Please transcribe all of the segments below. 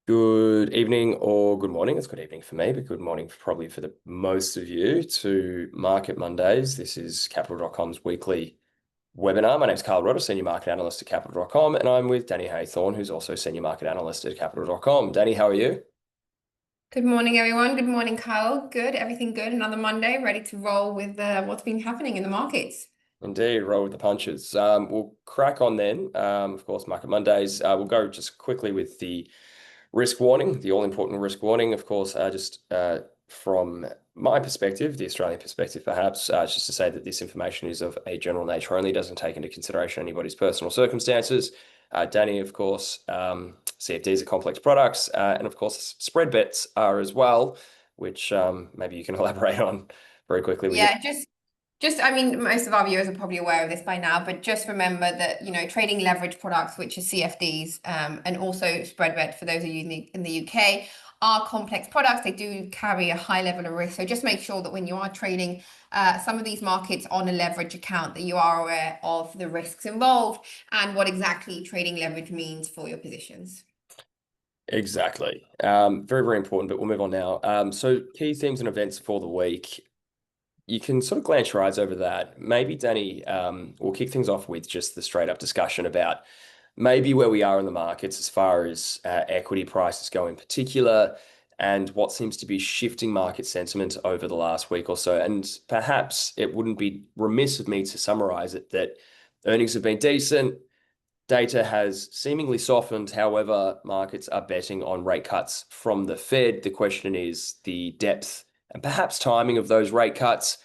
Good evening or good morning. It's good evening for me, but good morning probably for the most of you to Market Mondays. This is Capital.com's weekly webinar. My name is Carl Rodda, Senior Market Analyst at Capital.com, and I'm with Daniela Hathorne, who's also Senior Market Analyst at Capital.com. Danny, how are you? Good morning, everyone. Good morning, Kyle. Good, everything good. Another Monday, ready to roll with what's been happening in the markets. Indeed, roll with the punches. We'll crack on then. Of course, Market Mondays. We'll go just quickly with the risk warning, the all-important risk warning. Of course, from my perspective, the Australian perspective, perhaps, just to say that this information is of a general nature only, doesn't take into consideration anybody's personal circumstances. Danny, of course, CFDs are complex products, and of course, spread bets are as well, which maybe you can elaborate on very quickly with your. Yeah, I mean, most of our viewers are probably aware of this by now, but just remember that, trading leverage products, which are CFDs, and also spread bet for those of you in the UK, are complex products. They do carry a high level of risk. So just make sure that when you are trading some of these markets on a leverage account, that you are aware of the risks involved and what exactly trading leverage means for your positions. Exactly. Very, very important, but we'll move on now. So key themes and events for the week. You can sort of glance your eyes over that. Maybe, Danny, we'll kick things off with just the straight up discussion about maybe where we are in the markets as far as equity prices go in particular, and what seems to be shifting market sentiment over the last week or so. And perhaps it wouldn't be remiss of me to summarize it that earnings have been decent. Data has seemingly softened. However, markets are betting on rate cuts from the Fed. The question is the depth and perhaps timing of those rate cuts.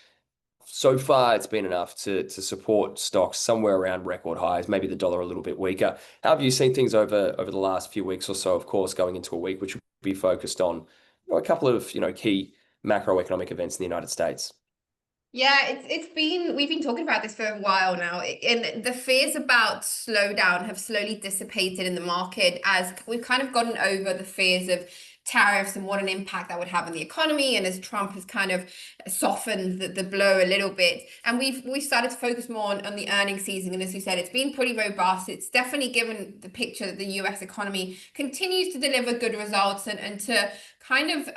So far, it's been enough to support stocks somewhere around record highs, maybe the dollar a little bit weaker. How have you seen things over the last few weeks or so, of course, going into a week, which will be focused on a couple of key macroeconomic events in the United States? Yeah, we've been talking about this for a while now, and the fears about slowdown have slowly dissipated in the market as we've kind of gotten over the fears of tariffs and what an impact that would have on the economy, and as Trump has kind of softened the blow a little bit, and we started to focus more on the earnings season. And as you said, it's been pretty robust. It's definitely given the picture that the US economy continues to deliver good results and to kind of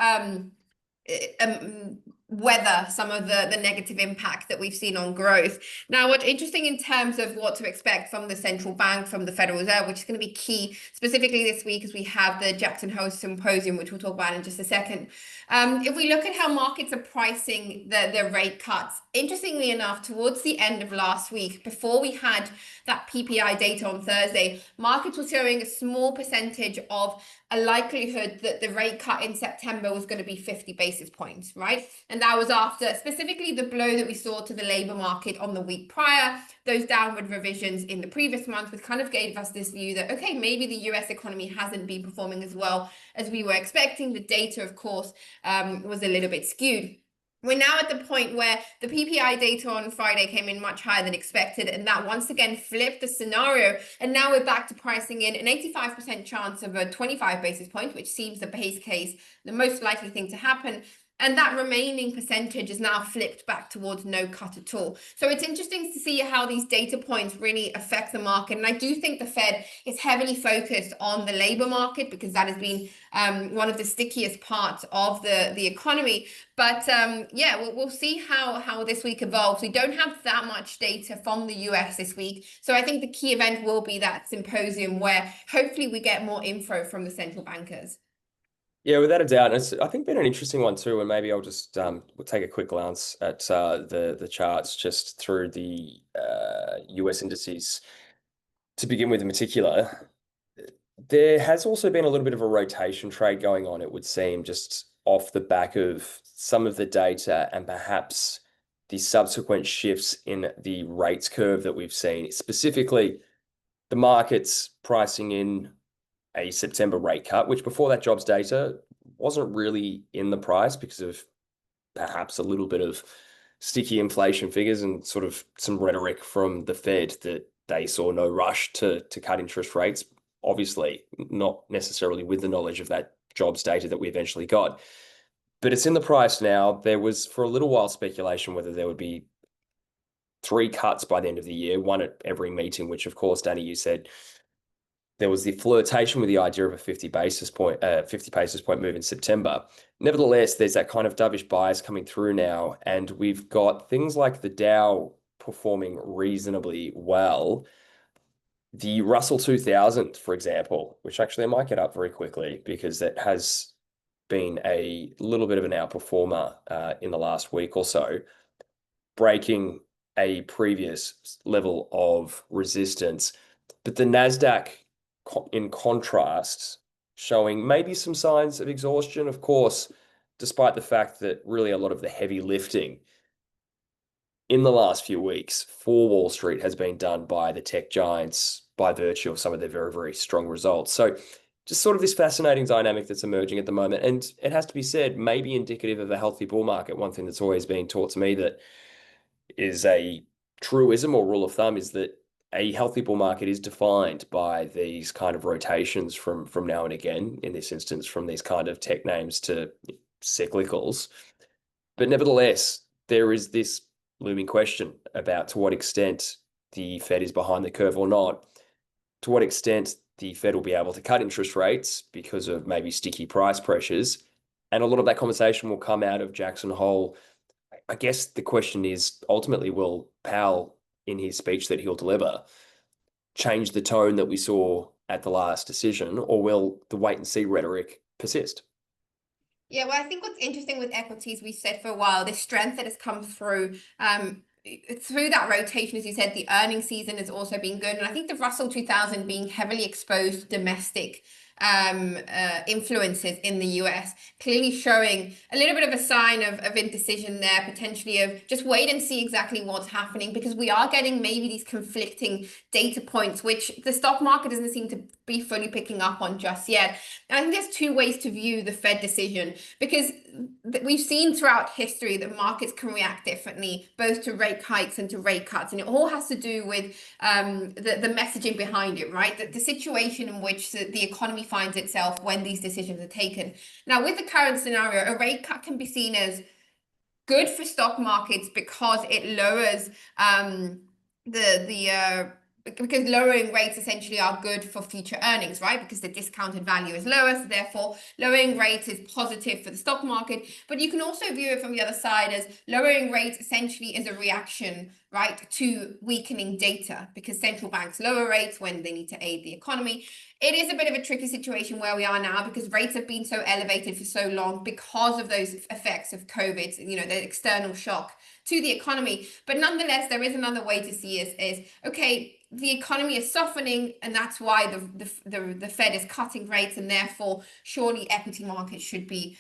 weather some of the negative impact that we've seen on growth. Now, what's interesting in terms of what to expect from the central bank, from the Federal Reserve, which is going to be key specifically this week as we have the Jackson Hole Symposium, which we'll talk about in just a second. If we look at how markets are pricing the rate cuts, interestingly enough, towards the end of last week, before we had that PPI data on Thursday, markets were showing a small percentage of a likelihood that the rate cut in September was going to be 50 basis points, right? And that was after specifically the blow that we saw to the labor market on the week prior, those downward revisions in the previous month, which kind of gave us this view that, okay, maybe the US economy hasn't been performing as well as we were expecting. The data, of course, was a little bit skewed. We're now at the point where the PPI data on Friday came in much higher than expected, and that once again flipped the scenario. And now we're back to pricing in an 85% chance of a 25 basis point, which seems the base case, the most likely thing to happen. And that remaining percentage is now flipped back towards no cut at all. So it's interesting to see how these data points really affect the market. And I do think the Fed is heavily focused on the labor market because that has been one of the stickiest parts of the economy. But yeah, we'll see how this week evolves. We don't have that much data from the US this week. So I think the key event will be that symposium where hopefully we get more info from the central bankers. Yeah, without a doubt. And it's, I think, been an interesting one too. And maybe I'll just we'll take a quick glance at the charts just through the US indices to begin with in particular. There has also been a little bit of a rotation trade going on, it would seem, just off the back of some of the data and perhaps the subsequent shifts in the rates curve that we've seen, specifically the markets pricing in a September rate cut, which before that jobs data wasn't really in the price because of perhaps a little bit of sticky inflation figures and sort of some rhetoric from the Fed that they saw no rush to cut interest rates. Obviously, not necessarily with the knowledge of that jobs data that we eventually got. But it's in the price now. There was for a little while speculation whether there would be three cuts by the end of the year, one at every meeting, which of course, Danny, you said there was the flirtation with the idea of a 50 basis point move in September. Nevertheless, there's that kind of dovish bias coming through now, and we've got things like the Dow performing reasonably well. The Russell 2000, for example, which actually I might get up very quickly because it has been a little bit of an outperformer in the last week or so, breaking a previous level of resistance. But the NASDAQ, in contrast, showing maybe some signs of exhaustion, of course, despite the fact that really a lot of the heavy lifting in the last few weeks for Wall Street has been done by the tech giants by virtue of some of their very, very strong results. So just sort of this fascinating dynamic that's emerging at the moment. And it has to be said, maybe indicative of a healthy bull market. One thing that's always been taught to me that is a truism or rule of thumb is that a healthy bull market is defined by these kind of rotations from now and again, in this instance, from these kind of tech names to cyclicals. But nevertheless, there is this looming question about to what extent the Fed is behind the curve or not, to what extent the Fed will be able to cut interest rates because of maybe sticky price pressures. And a lot of that conversation will come out of Jackson Hole. I guess the question is ultimately, will Powell, in his speech that he'll deliver, change the tone that we saw at the last decision, or will the wait and see rhetoric persist? Yeah, well, I think what's interesting with equities, we said for a while, the strength that has come through that rotation, as you said, the earnings season has also been good. And I think the Russell 2000 being heavily exposed to domestic influences in the US, clearly showing a little bit of a sign of indecision there, potentially of just wait and see exactly what's happening, because we are getting maybe these conflicting data points, which the stock market doesn't seem to be fully picking up on just yet. And I think there's two ways to view the Fed decision, because we've seen throughout history that markets can react differently, both to rate hikes and to rate cuts. And it all has to do with the messaging behind it, right? The situation in which the economy finds itself when these decisions are taken. Now, with the current scenario, a rate cut can be seen as good for stock markets because it lowers because lowering rates essentially are good for future earnings, right? Because the discounted value is lower, so therefore lowering rates is positive for the stock market. But you can also view it from the other side as lowering rates essentially is a reaction, right, to weakening data, because central banks lower rates when they need to aid the economy. It is a bit of a tricky situation where we are now, because rates have been so elevated for so long because of those effects of COVID, the external shock to the economy. But nonetheless, there is another way to see it is okay, the economy is softening, and that's why the Fed is cutting rates, and therefore surely equity markets should be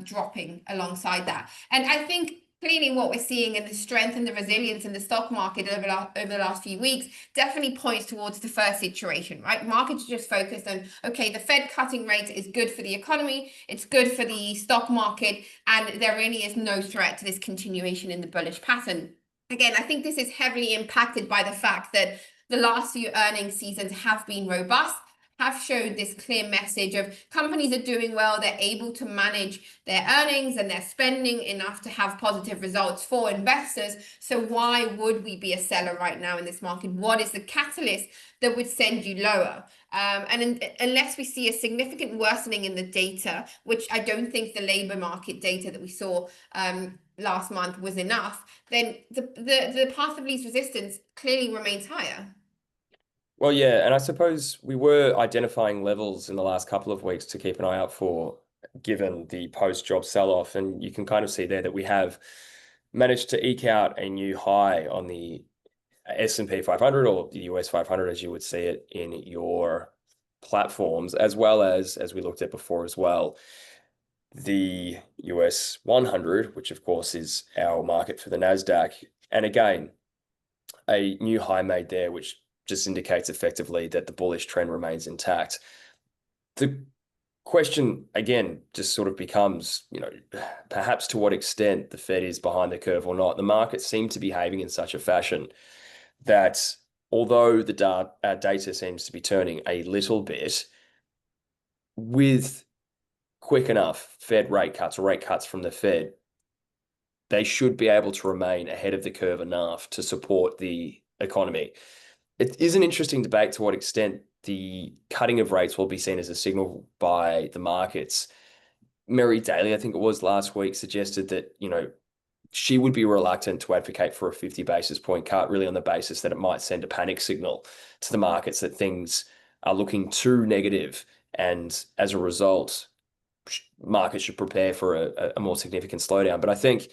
dropping alongside that. And I think clearly what we're seeing in the strength and the resilience in the stock market over the last few weeks definitely points towards the first situation, right? Markets are just focused on, okay, the Fed cutting rates is good for the economy, it's good for the stock market, and there really is no threat to this continuation in the bullish pattern. Again, I think this is heavily impacted by the fact that the last few earnings seasons have been robust, have showed this clear message of companies are doing well, they're able to manage their earnings and their spending enough to have positive results for investors. So why would we be a seller right now in this market? What is the catalyst that would send you lower? Unless we see a significant worsening in the data, which I don't think the labor market data that we saw last month was enough, then the path of least resistance clearly remains higher. Well, yeah, and I suppose we were identifying levels in the last couple of weeks to keep an eye out for, given the post-job sell-off. And you can kind of see there that we have managed to eke out a new high on the S&P 500, or the US 500, as you would see it in your platforms, as well as we looked at before as well, the US 100, which of course is our market for the NASDAQ. And again, a new high made there, which just indicates effectively that the bullish trend remains intact. The question again just sort of becomes, perhaps to what extent the Fed is behind the curve or not. The market seemed to be behaving in such a fashion that although the data seems to be turning a little bit, with quick enough Fed rate cuts or rate cuts from the Fed, they should be able to remain ahead of the curve enough to support the economy. It is an interesting debate to what extent the cutting of rates will be seen as a signal by the markets. Mary Daly, I think it was last week, suggested that, she would be reluctant to advocate for a 50 basis point cut, really on the basis that it might send a panic signal to the markets that things are looking too negative. And as a result, markets should prepare for a more significant slowdown. But I think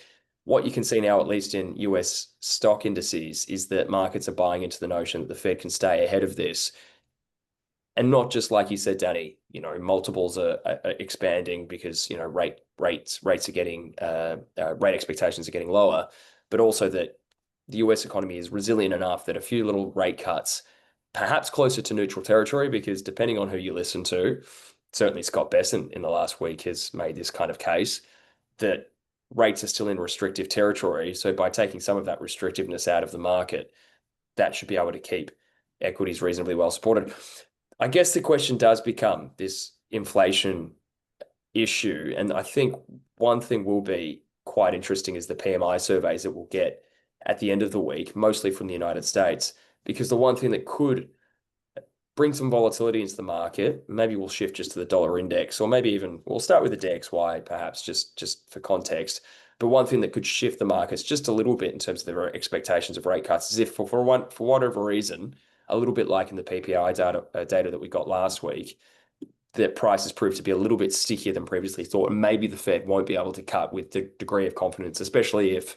what you can see now, at least in US stock indices, is that markets are buying into the notion that the Fed can stay ahead of this. And not just like you said, Danny, multiples are expanding because, rates are getting, rate expectations are getting lower, but also that the US economy is resilient enough that a few little rate cuts, perhaps closer to neutral territory, because depending on who you listen to, certainly Scott Bessent in the last week has made this kind of case that rates are still in restrictive territory. So by taking some of that restrictiveness out of the market, that should be able to keep equities reasonably well supported. I guess the question does become this inflation issue. And I think one thing will be quite interesting is the PMI surveys that we'll get at the end of the week, mostly from the United States, because the one thing that could bring some volatility into the market, maybe we'll shift just to the dollar index, or maybe even we'll start with the DXY, perhaps just for context. But one thing that could shift the markets just a little bit in terms of their expectations of rate cuts is if for whatever reason, a little bit like in the PPI data that we got last week, that prices proved to be a little bit stickier than previously thought. And maybe the Fed won't be able to cut with the degree of confidence, especially if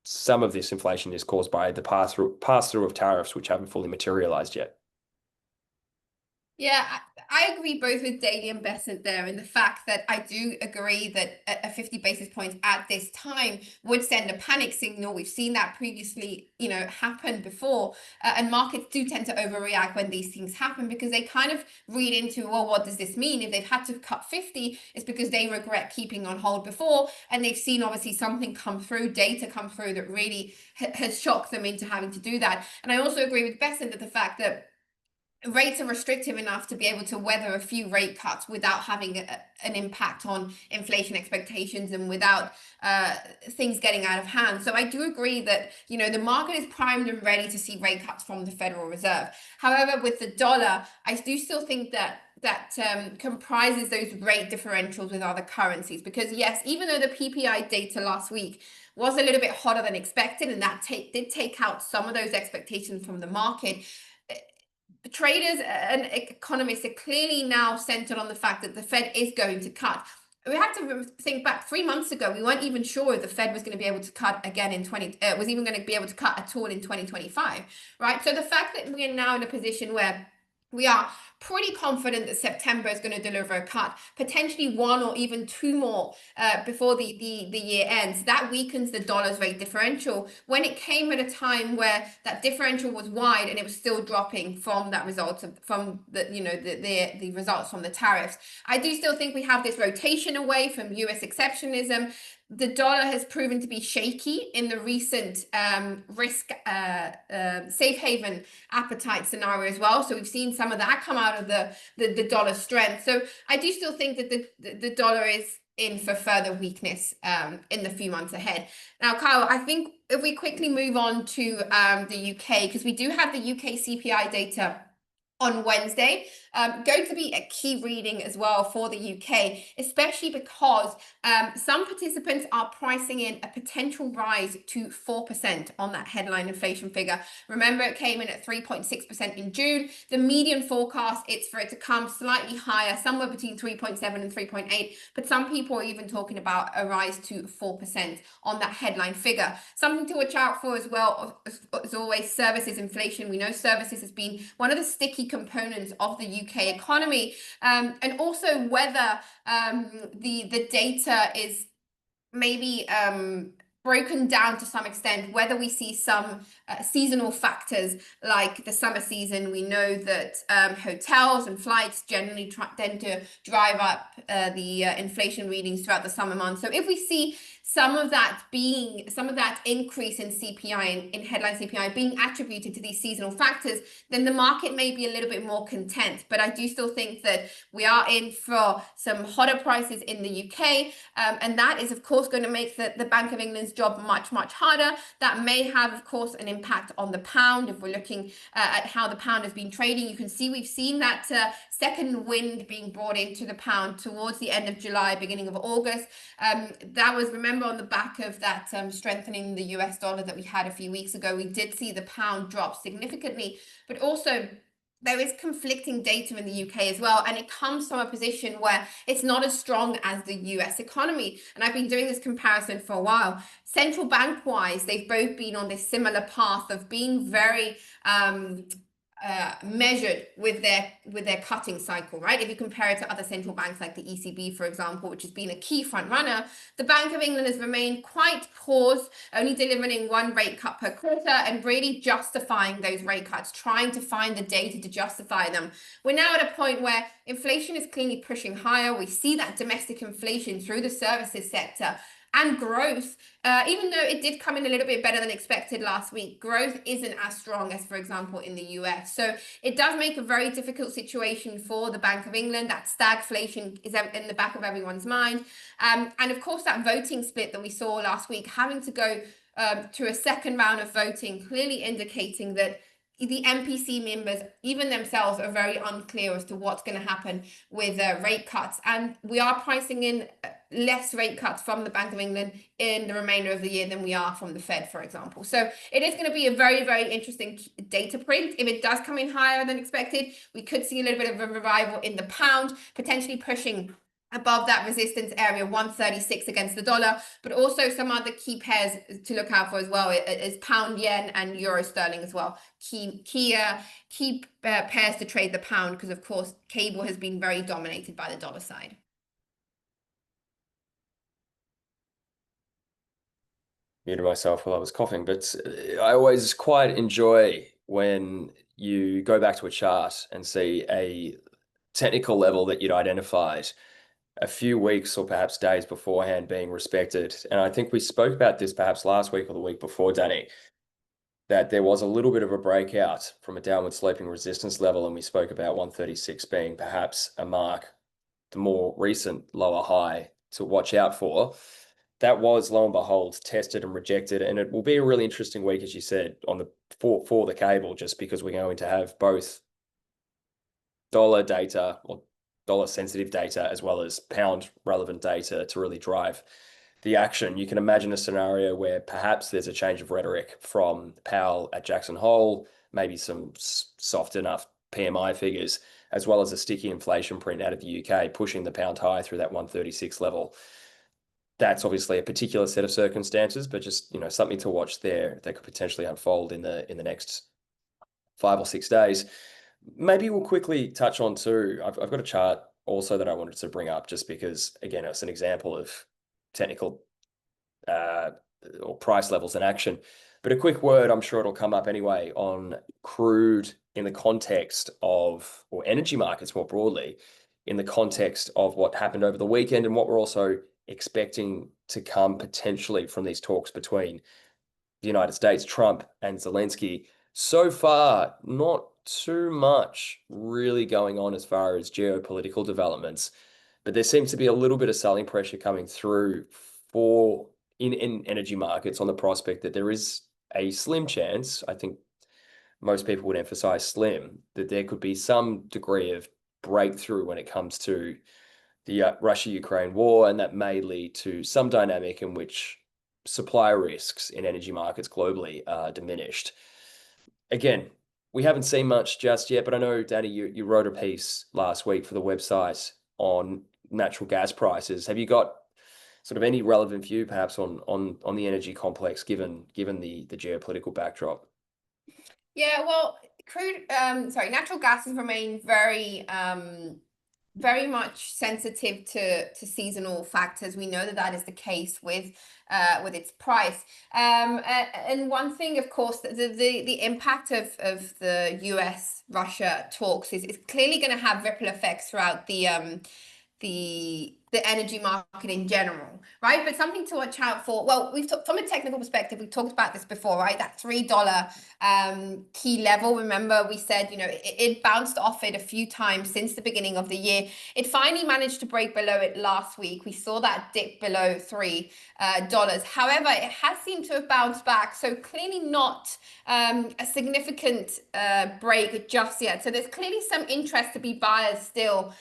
some of this inflation is caused by the pass-through of tariffs, which haven't fully materialized yet. Yeah, I agree both with Daly and Besant there, and the fact that I do agree that a 50 basis points at this time would send a panic signal. We've seen that previously, happen before, and markets do tend to overreact when these things happen because they kind of read into, well, what does this mean? If they've had to cut 50, it's because they regret keeping on hold before, and they've seen obviously something come through, data come through that really has shocked them into having to do that. And I also agree with Besant that the fact that rates are restrictive enough to be able to weather a few rate cuts without having an impact on inflation expectations and without things getting out of hand. So I do agree that, the market is primed and ready to see rate cuts from the Federal Reserve. However, with the dollar, I do still think that comprises those rate differentials with other currencies. Because yes, even though the PPI data last week was a little bit hotter than expected, and that did take out some of those expectations from the market, traders and economists are clearly now centered on the fact that the Fed is going to cut. We have to think back 3 months ago, we weren't even sure if the Fed was going to be able to cut again was even going to be able to cut at all in 2025, right? So the fact that we are now in a position where we are pretty confident that September is going to deliver a cut, potentially one or even two more before the year ends. That weakens the dollar's rate differential when it came at a time where that differential was wide and it was still dropping from that result from the results from the tariffs. I do still think we have this rotation away from US exceptionism. The dollar has proven to be shaky in the recent risk safe haven appetite scenario as well. So we've seen some of that come out of the dollar strength. So I do still think that the dollar is in for further weakness in the few months ahead. Now, Kyle, I think if we quickly move on to the UK, because we do have the UK CPI data on Wednesday, going to be a key reading as well for the UK, especially because some participants are pricing in a potential rise to 4% on that headline inflation figure. Remember, it came in at 3.6% in June. The median forecast, it's for it to come slightly higher, somewhere between 3.7 and 3.8, but some people are even talking about a rise to 4% on that headline figure. Something to watch out for as well, as always, services inflation. We know services has been one of the sticky components of the UK economy, and also whether the data is maybe broken down to some extent, whether we see some seasonal factors like the summer season. We know that hotels and flights generally tend to drive up the inflation readings throughout the summer months. So if we see some of that increase in CPI, in headline CPI being attributed to these seasonal factors, then the market may be a little bit more content. But I do still think that we are in for some hotter prices in the UK, and that is of course going to make the Bank of England's job much harder. That may have of course an impact on the pound. If we're looking at how the pound has been trading, you can see we've seen that second wind being brought into the pound towards the end of July, beginning of August. That was, remember, on the back of that strengthening the US dollar that we had a few weeks ago. We did see the pound drop significantly, but also there is conflicting data in the UK as well, and it comes from a position where it's not as strong as the US economy. And I've been doing this comparison for a while. Central bank wise, they've both been on this similar path of being very measured with their cutting cycle, right? If you compare it to other central banks like the ECB, for example, which has been a key front runner, the Bank of England has remained quite paused, only delivering one rate cut per quarter and really justifying those rate cuts, trying to find the data to justify them. We're now at a point where inflation is clearly pushing higher. We see that domestic inflation through the services sector. And growth, even though it did come in a little bit better than expected last week, growth isn't as strong as, for example, in the US. So it does make a very difficult situation for the Bank of England. That stagflation is in the back of everyone's mind. And of course, that voting split that we saw last week, having to go to a second round of voting, clearly indicating that the MPC members, even themselves, are very unclear as to what's going to happen with rate cuts. And we are pricing in less rate cuts from the Bank of England in the remainder of the year than we are from the Fed, for example. So it is going to be a very interesting data print. If it does come in higher than expected, we could see a little bit of a revival in the pound, potentially pushing above that resistance area 136 against the dollar, but also some other key pairs to look out for as well is pound yen and euro sterling as well. Key pairs to trade the pound, because of course cable has been very dominated by the dollar side. Muted myself while I was coughing, but I always quite enjoy when you go back to a chart and see a technical level that you'd identified a few weeks or perhaps days beforehand being respected. And I think we spoke about this perhaps last week or the week before, Danny, that there was a little bit of a breakout from a downward sloping resistance level, and we spoke about 136 being perhaps a mark, the more recent lower high to watch out for. That was, lo and behold, tested and rejected, and it will be a really interesting week, as you said, on the for the cable, just because we're going to have both dollar data or dollar sensitive data as well as pound relevant data to really drive the action. You can imagine a scenario where perhaps there's a change of rhetoric from Powell at Jackson Hole, maybe some soft enough PMI figures, as well as a sticky inflation print out of the UK, pushing the pound high through that 136 level. That's obviously a particular set of circumstances, but just, you know, something to watch there that could potentially unfold in the next 5 or 6 days. Maybe we'll quickly touch on too. I've got a chart also that I wanted to bring up, just because, again, it's an example of technical or price levels in action. But a quick word, I'm sure it'll come up anyway, on crude in the context of, or energy markets more broadly, in the context of what happened over the weekend and what we're also expecting to come potentially from these talks between the United States, Trump, and Zelensky. So far, not too much really going on as far as geopolitical developments, but there seems to be a little bit of selling pressure coming through for in energy markets on the prospect that there is a slim chance, I think most people would emphasize slim, that there could be some degree of breakthrough when it comes to the Russia-Ukraine war, and that may lead to some dynamic in which supply risks in energy markets globally are diminished. Again, we haven't seen much just yet, but I know, Danny, you wrote a piece last week for the website on natural gas prices. Have you got sort of any relevant view perhaps on the energy complex given the geopolitical backdrop? Yeah, well, natural gas has remained very much sensitive to seasonal factors. We know that is the case with its price. And one thing, of course, the impact of the US-Russia talks is clearly going to have ripple effects throughout the the energy market in general, right? But something to watch out for. Well, from a technical perspective, we've talked about this before, right? That $3 key level. Remember, we said, it bounced off it a few times since the beginning of the year. It finally managed to break below it last week. We saw that dip below $3. However, it has seemed to have bounced back. So clearly not a significant break just yet. So there's clearly some interest to be buyers still.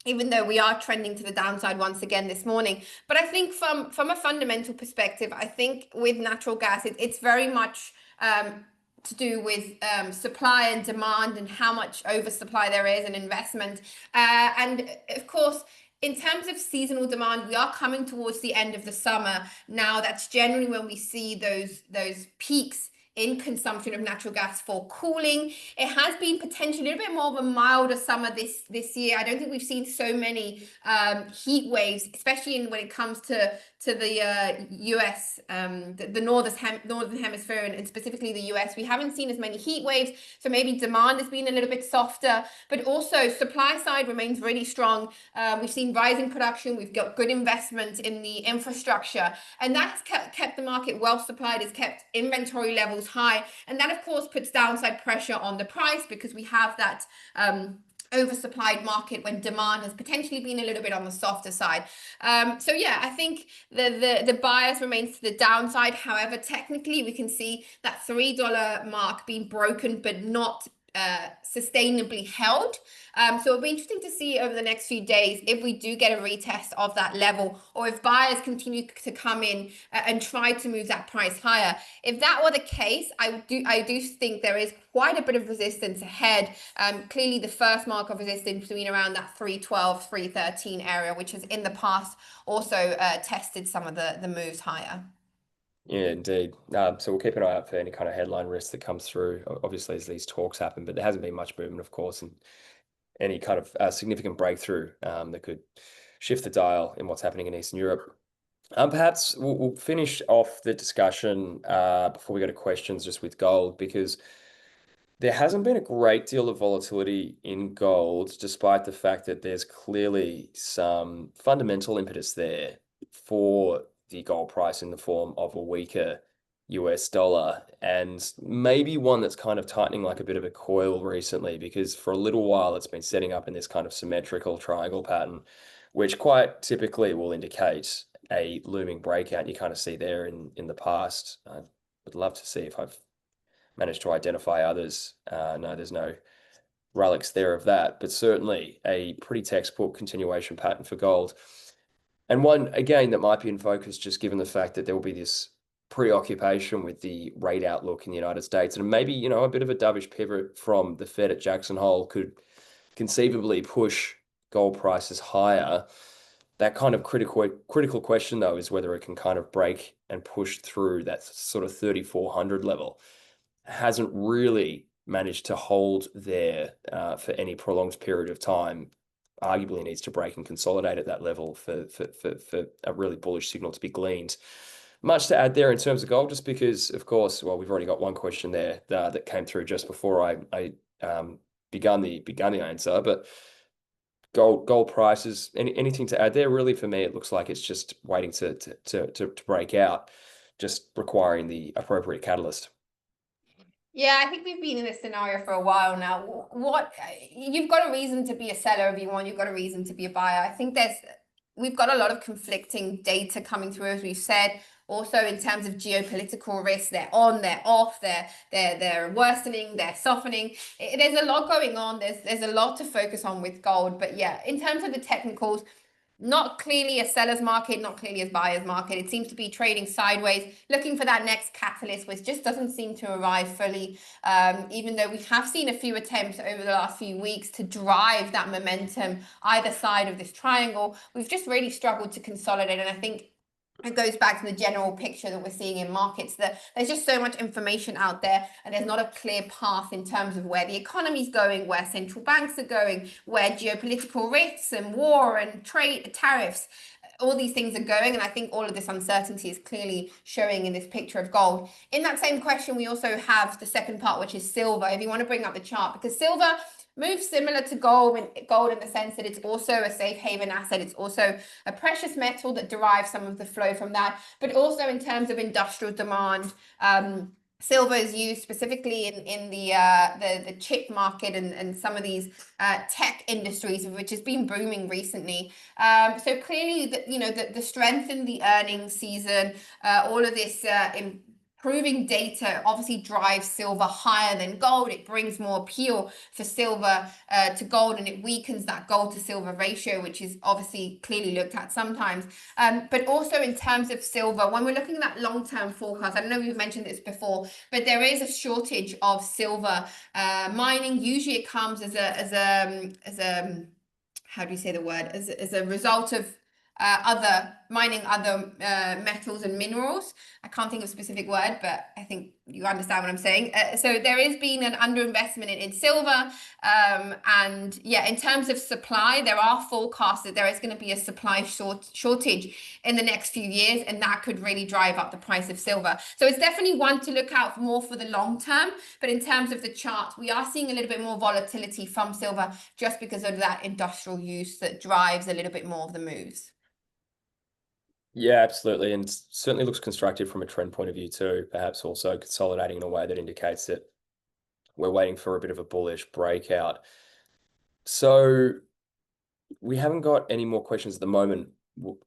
Even though we are trending to the downside once again this morning. But I think from a fundamental perspective, I think with natural gas, it's very much to do with supply and demand and how much oversupply there is and investment. And of course, in terms of seasonal demand, we are coming towards the end of the summer. Now, that's generally when we see those peaks in consumption of natural gas for cooling. It has been potentially a little bit more of a milder summer this year. I don't think we've seen so many heat waves, especially when it comes to the US, the northern hemisphere, and specifically the US. We haven't seen as many heat waves, so maybe demand has been a little bit softer, but also supply side remains really strong. We've seen rising production, we've got good investment in the infrastructure, and that's kept the market well supplied, has kept inventory levels high, and that of course puts downside pressure on the price because we have that oversupplied market when demand has potentially been a little bit on the softer side. So yeah, I think the bias remains to the downside. However, technically we can see that $3 mark being broken but not sustainably held. So it'll be interesting to see over the next few days if we do get a retest of that level, or if buyers continue to come in and try to move that price higher. If that were the case, I do think there is quite a bit of resistance ahead. Clearly the first mark of resistance between around that 312, 313 area, which has in the past also tested some of the moves higher. Yeah, indeed. So we'll keep an eye out for any kind of headline risk that comes through, obviously, as these talks happen, but there hasn't been much movement, of course, and any kind of significant breakthrough that could shift the dial in what's happening in Eastern Europe. Perhaps we'll finish off the discussion before we go to questions just with gold, because there hasn't been a great deal of volatility in gold, despite the fact that there's clearly some fundamental impetus there for the gold price in the form of a weaker US dollar, and maybe one that's kind of tightening like a bit of a coil recently, because for a little while it's been setting up in this kind of symmetrical triangle pattern, which quite typically will indicate a looming breakout. You kind of see there in the past. I would love to see if I've managed to identify others. No, there's no relics there of that, but certainly a pretty textbook continuation pattern for gold. And one, again, that might be in focus, just given the fact that there will be this preoccupation with the rate outlook in the United States. And maybe, a bit of a dovish pivot from the Fed at Jackson Hole could conceivably push gold prices higher. That kind of critical question, though, is whether it can kind of break and push through that sort of 3,400 level. Hasn't really managed to hold there for any prolonged period of time. Arguably needs to break and consolidate at that level for a really bullish signal to be gleaned. Much to add there in terms of gold, just because, of course, well, we've already got one question there that came through just before I began the answer, but gold prices, anything to add there? Really, for me, it looks like it's just waiting to break out, just requiring the appropriate catalyst. Yeah, I think we've been in this scenario for a while now. You've got a reason to be a seller if you want, you've got a reason to be a buyer. I think we've got a lot of conflicting data coming through, as we've said. Also, in terms of geopolitical risks, they're on, they're off, they're worsening, they're softening. There's a lot going on. There's a lot to focus on with gold. But yeah, in terms of the technicals, not clearly a seller's market, not clearly a buyer's market. It seems to be trading sideways, looking for that next catalyst, which just doesn't seem to arrive fully. Even though we have seen a few attempts over the last few weeks to drive that momentum either side of this triangle, we've just really struggled to consolidate. And I think it goes back to the general picture that we're seeing in markets, that there's just so much information out there and there's not a clear path in terms of where the economy's going, where central banks are going, where geopolitical risks and war and trade tariffs, all these things are going. And I think all of this uncertainty is clearly showing in this picture of gold. In that same question, we also have the second part, which is silver. If you want to bring up the chart, because silver moves similar to gold in the sense that it's also a safe haven asset. It's also a precious metal that derives some of the flow from that, but also in terms of industrial demand. Silver is used specifically in the chip market and some of these tech industries, which has been booming recently. So clearly, the strength in the earnings season, all of this improving data obviously drives silver higher than gold. It brings more appeal for silver to gold, and it weakens that gold to silver ratio, which is obviously clearly looked at sometimes. But also in terms of silver, when we're looking at that long-term forecast, I don't know if you've mentioned this before, but there is a shortage of silver mining. Usually it comes as a how do you say the word, as a result of other mining other metals and minerals. I can't think of a specific word, but I think you understand what I'm saying. So there has been an underinvestment in silver. And yeah, in terms of supply, there are forecasts that there is going to be a supply shortage in the next few years, and that could really drive up the price of silver. So it's definitely one to look out for more for the long term. But in terms of the chart, we are seeing a little bit more volatility from silver just because of that industrial use that drives a little bit more of the moves. Yeah, absolutely. And certainly looks constructive from a trend point of view too, perhaps also consolidating in a way that indicates that we're waiting for a bit of a bullish breakout. So we haven't got any more questions at the moment.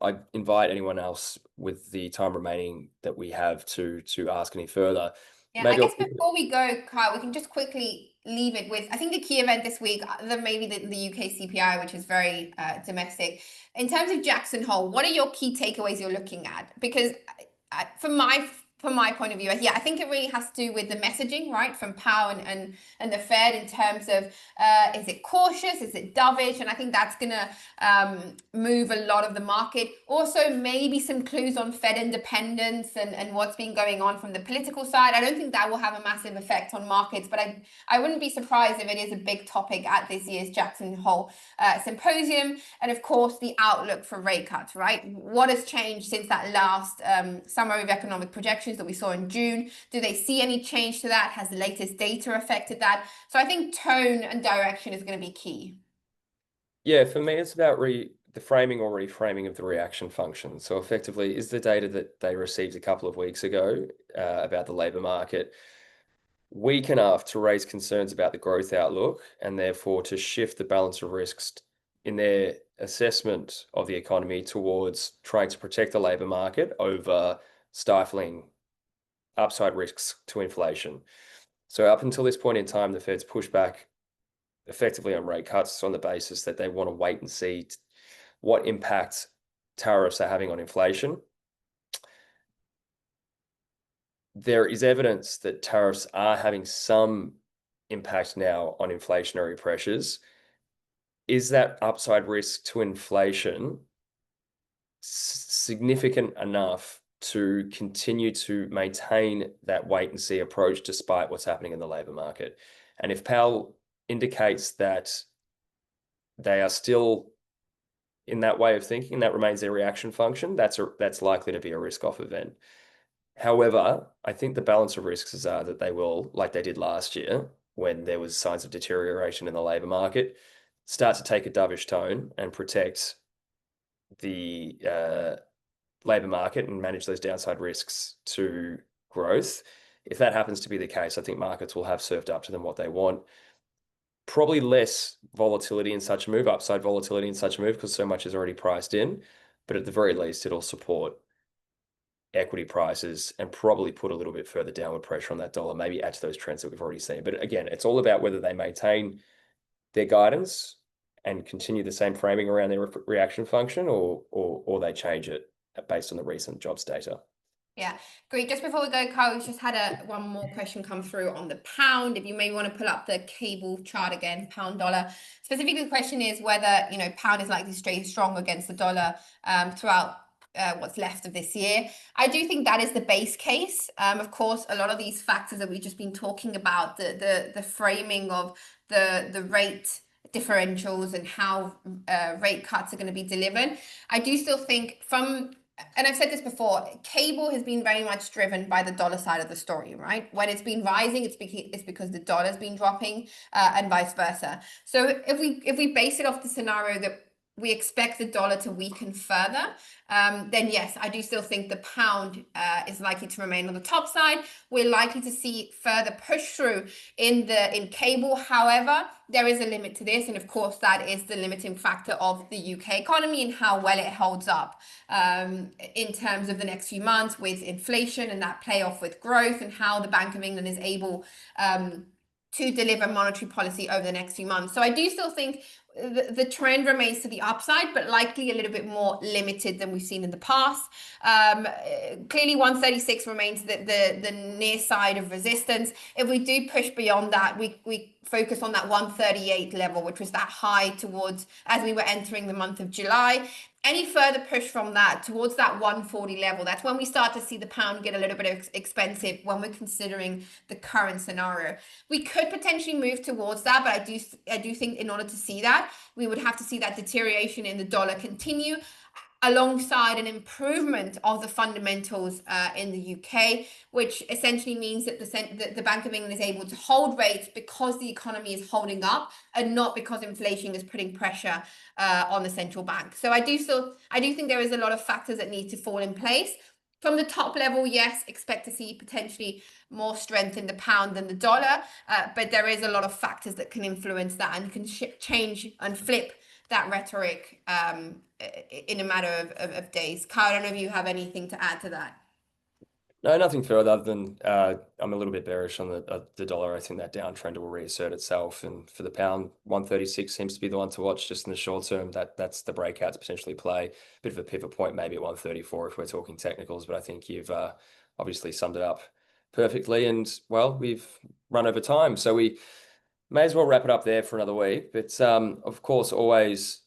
I invite anyone else with the time remaining that we have to ask any further. Yeah, I Maybe guess before we go, Kyle, we can just quickly leave it with, I think the key event this week, maybe the UK CPI, which is very domestic. In terms of Jackson Hole, what are your key takeaways you're looking at? Because from my point of view, yeah, I think it really has to do with the messaging, right, from Powell and the Fed in terms of is it cautious, is it dovish, and I think that's gonna move a lot of the market. Also, maybe some clues on Fed independence and what's been going on from the political side. I don't think that will have a massive effect on markets, but I wouldn't be surprised if it is a big topic at this year's Jackson Hole symposium. And of course, the outlook for rate cuts, right? What has changed since that last summary of economic projections that we saw in June? Do they see any change to that? Has the latest data affected that? So I think tone and direction is going to be key. Yeah, for me, it's about the framing or reframing of the reaction function. So effectively, is the data that they received a couple of weeks ago about the labor market weak enough to raise concerns about the growth outlook and therefore to shift the balance of risks in their assessment of the economy towards trying to protect the labor market over stifling upside risks to inflation. So up until this point in time, the Fed's pushed back effectively on rate cuts on the basis that they want to wait and see what impact tariffs are having on inflation. There is evidence that tariffs are having some impact now on inflationary pressures. Is that upside risk to inflation significant enough to continue to maintain that wait and see approach despite what's happening in the labor market? And if Powell indicates that they are still in that way of thinking, that remains their reaction function, that's likely to be a risk-off event. However, I think the balance of risks are that they will, like they did last year, when there was signs of deterioration in the labor market, start to take a dovish tone and protect the labor market and manage those downside risks to growth. If that happens to be the case, I think markets will have served up to them what they want. Probably less volatility in such a move, upside volatility in such a move, because so much is already priced in. But at the very least, it'll support equity prices and probably put a little bit further downward pressure on that dollar, maybe add to those trends that we've already seen. But again, it's all about whether they maintain their guidance and continue the same framing around their reaction function or they change it based on the recent jobs data. Yeah, great. Just before we go, Carl, we just had one more question come through on the pound. If you may want to pull up the cable chart again, pound dollar. Specifically, the question is whether, pound is likely to stay strong against the dollar throughout what's left of this year. I do think that is the base case. Of course, a lot of these factors that we've just been talking about, the framing of the rate differentials and how rate cuts are going to be delivered. I do still think from and I've said this before, cable has been very much driven by the dollar side of the story, right? When it's been rising, it's because the dollar's been dropping, and vice versa. So if we base it off the scenario that we expect the dollar to weaken further, then yes, I do still think the pound is likely to remain on the top side. We're likely to see further push through in cable. However, there is a limit to this, and of course, that is the limiting factor of the UK economy and how well it holds up in terms of the next few months with inflation and that playoff with growth, and how the Bank of England is able to deliver monetary policy over the next few months. So I do still think the trend remains to the upside, but likely a little bit more limited than we've seen in the past. Clearly, 136 remains the near side of resistance. If we do push beyond that, we focus on that 138 level, which was that high towards as we were entering the month of July. Any further push from that towards that 140 level, that's when we start to see the pound get a little bit expensive when we're considering the current scenario. We could potentially move towards that, but I do think in order to see that, we would have to see that deterioration in the dollar continue alongside an improvement of the fundamentals in the UK, which essentially means that the Bank of England is able to hold rates because the economy is holding up and not because inflation is putting pressure on the central bank. So I do think there is a lot of factors that need to fall in place. From the top level, yes, expect to see potentially more strength in the pound than the dollar, but there is a lot of factors that can influence that and can change and flip that rhetoric in a matter of days. Kyle, I don't know if you have anything to add to that. No, nothing further other than I'm a little bit bearish on the dollar. I think that downtrend will reassert itself, and for the pound, 136 seems to be the one to watch just in the short term. That's the breakout to potentially play. Bit of a pivot point, maybe at 134 if we're talking technicals, but I think you've obviously summed it up perfectly. And well, we've run over time, so we may as well wrap it up there for another week. But of course, always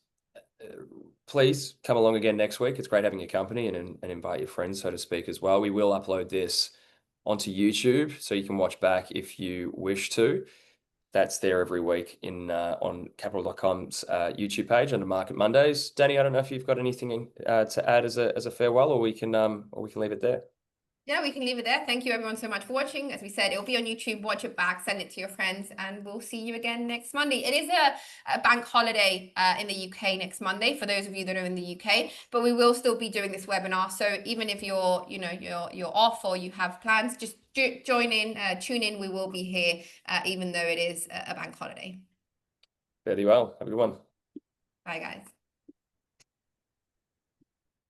please come along again next week. It's great having your company, and invite your friends, so to speak, as well. We will upload this onto YouTube, so you can watch back if you wish to. That's there every week on Capital.com's YouTube page under Market Mondays. Danny, I don't know if you've got anything to add as a farewell, or we can leave it there. Yeah, we can leave it there. Thank you everyone so much for watching. As we said, it'll be on YouTube. Watch it back, send it to your friends, and we'll see you again next Monday. It is a bank holiday in the UK next Monday for those of you that are in the UK, but we will still be doing this webinar. So even if you're off or you have plans, just join in, tune in. We will be here even though it is a bank holiday. Very well. Have a good one. Bye, guys.